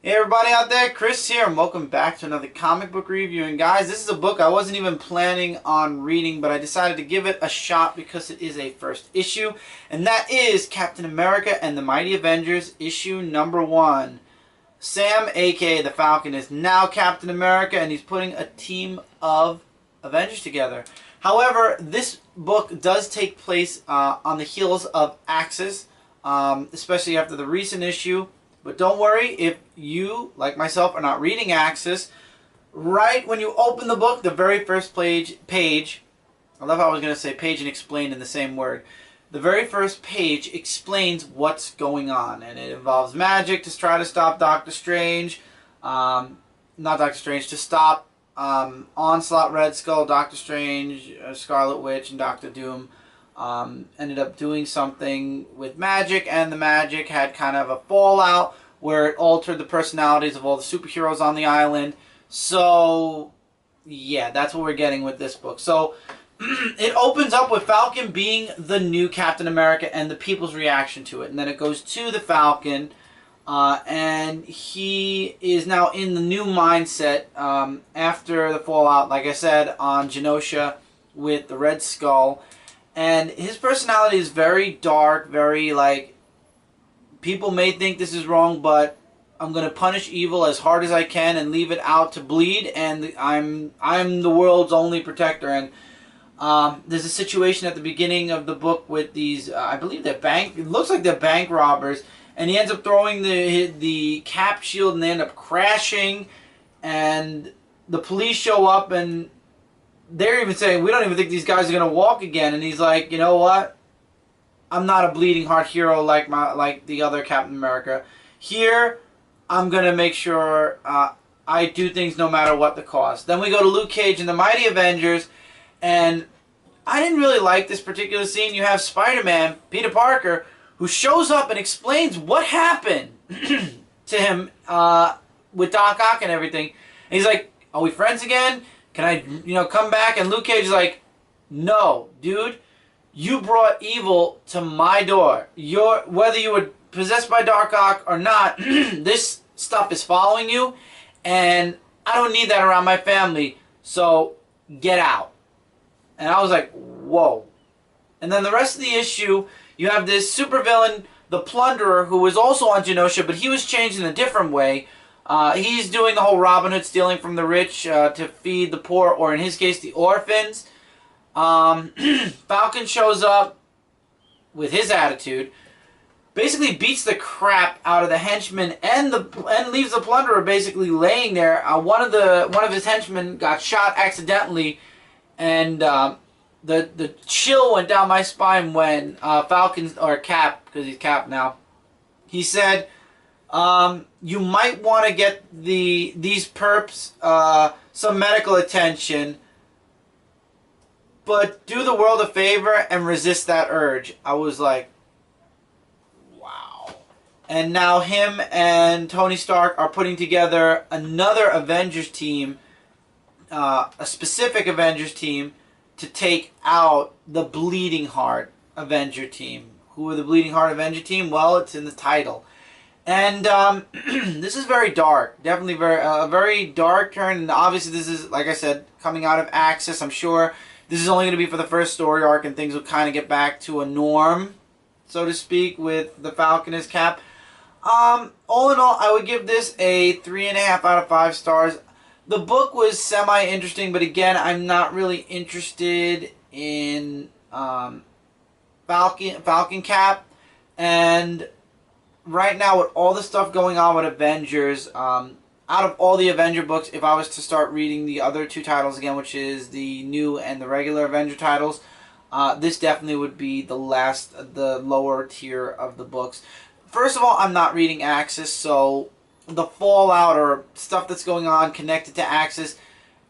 Hey everybody out there, Chris here, and welcome back to another comic book review. And guys, this is a book I wasn't even planning on reading, but I decided to give it a shot because it is a first issue, and that is Captain America and the Mighty Avengers, issue number 1. Sam, aka the Falcon, is now Captain America, and he's putting a team of Avengers together. However, this book does take place on the heels of Axis, especially after the recent issue. But don't worry, if you, like myself, are not reading Axis, right when you open the book, the very first page, I love how I was going to say page and explain in the same word. The very first page explains what's going on, and it involves magic to try to stop Doctor Strange, not Doctor Strange, to stop Onslaught, Red Skull, Doctor Strange, Scarlet Witch, and Doctor Doom. Ended up doing something with magic, and the magic had kind of a fallout where it altered the personalities of all the superheroes on the island. So yeah, that's what we're getting with this book. So it opens up with Falcon being the new Captain America and the people's reaction to it, and then it goes to the Falcon, and he is now in the new mindset after the fallout, like I said, on Genosha with the Red Skull. And his personality is very dark, very like, people may think this is wrong, but I'm going to punish evil as hard as I can and leave it out to bleed, and I'm the world's only protector. And there's a situation at the beginning of the book with these, I believe they're it looks like they're bank robbers, and he ends up throwing the cap shield, and they end up crashing, and the police show up, and they're even saying, we don't even think these guys are going to walk again. And he's like, you know what? I'm not a bleeding heart hero like the other Captain America. Here, I'm going to make sure I do things no matter what the cost. Then we go to Luke Cage and the Mighty Avengers. And I didn't really like this particular scene. You have Spider-Man, Peter Parker, who shows up and explains what happened to him with Doc Ock and everything. And he's like, are we friends again? Can I, come back? And Luke Cage is like, no, dude, you brought evil to my door. Whether you were possessed by Doc Ock or not, this stuff is following you, and I don't need that around my family, so get out. And I was like, whoa. And then the rest of the issue, you have this supervillain, the Plunderer, who was also on Genosha, but he was changed in a different way. He's doing the whole Robin Hood, stealing from the rich to feed the poor, or in his case, the orphans. Falcon shows up with his attitude, basically beats the crap out of the henchman, and leaves the Plunderer basically laying there. One of his henchmen got shot accidentally, and the chill went down my spine when Falcon, or Cap, because he's Cap now, he said, you might want to get these perps some medical attention, but do the world a favor and resist that urge. I was like, wow. And now him and Tony Stark are putting together another Avengers team, a specific Avengers team, to take out the Bleeding Heart Avenger team. Who are the Bleeding Heart Avenger team? Well, it's in the title. And this is very dark, definitely a very dark turn. And obviously, this is, like I said, coming out of Axis. I'm sure this is only going to be for the first story arc, and things will kind of get back to a norm, so to speak, with the Falcon as Cap. All in all, I would give this a 3.5 out of 5 stars. The book was semi-interesting, but again, I'm not really interested in Falcon Cap, and right now, with all the stuff going on with Avengers, out of all the Avenger books, if I was to start reading the other 2 titles again, which is the new and the regular Avenger titles, this definitely would be the lower tier of the books. First of all, I'm not reading Axis, so the fallout or stuff that's going on connected to Axis,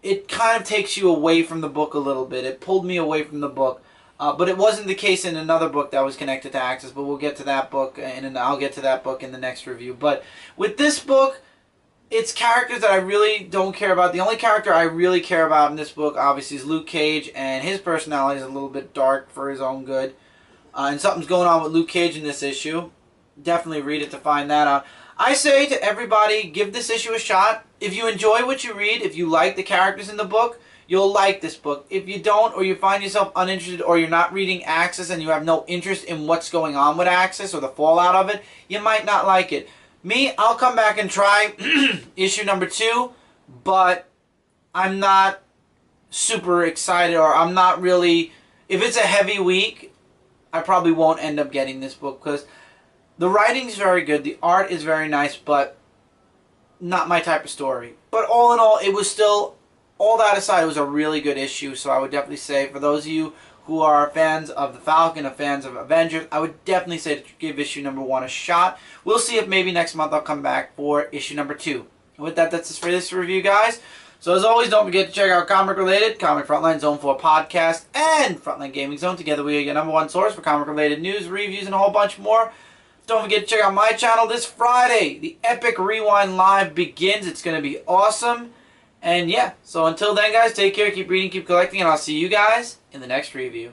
it kind of takes you away from the book a little bit. It pulled me away from the book. But it wasn't the case in another book that was connected to Axis, but we'll get to that book, and I'll get to that book in the next review. But with this book, it's characters that I really don't care about. The only character I really care about in this book, obviously, is Luke Cage, and his personality is a little bit dark for his own good. And something's going on with Luke Cage in this issue. Definitely read it to find that out. I say to everybody, give this issue a shot. If you enjoy what you read, if you like the characters in the book, you'll like this book. If you don't, or you find yourself uninterested, or you're not reading Axis and you have no interest in what's going on with Axis or the fallout of it, you might not like it. Me, I'll come back and try issue number 2, but I'm not super excited, or I'm not really... If it's a heavy week, I probably won't end up getting this book, because the writing's very good, the art is very nice, but not my type of story. But all in all, it was still, all that aside, it was a really good issue, so I would definitely say, for those of you who are fans of the Falcon, or fans of Avengers, I would definitely say to give issue number 1 a shot. We'll see if maybe next month I'll come back for issue number 2. And with that, that's it for this review, guys. So as always, don't forget to check out Comic Related, Comic Frontline, Zone 4 Podcast, and Frontline Gaming Zone. Together we are your #1 source for comic related news, reviews, and a whole bunch more. Don't forget to check out my channel this Friday. The Epic Rewind Live begins. It's going to be awesome. And yeah, so until then, guys, take care, keep reading, keep collecting, and I'll see you guys in the next review.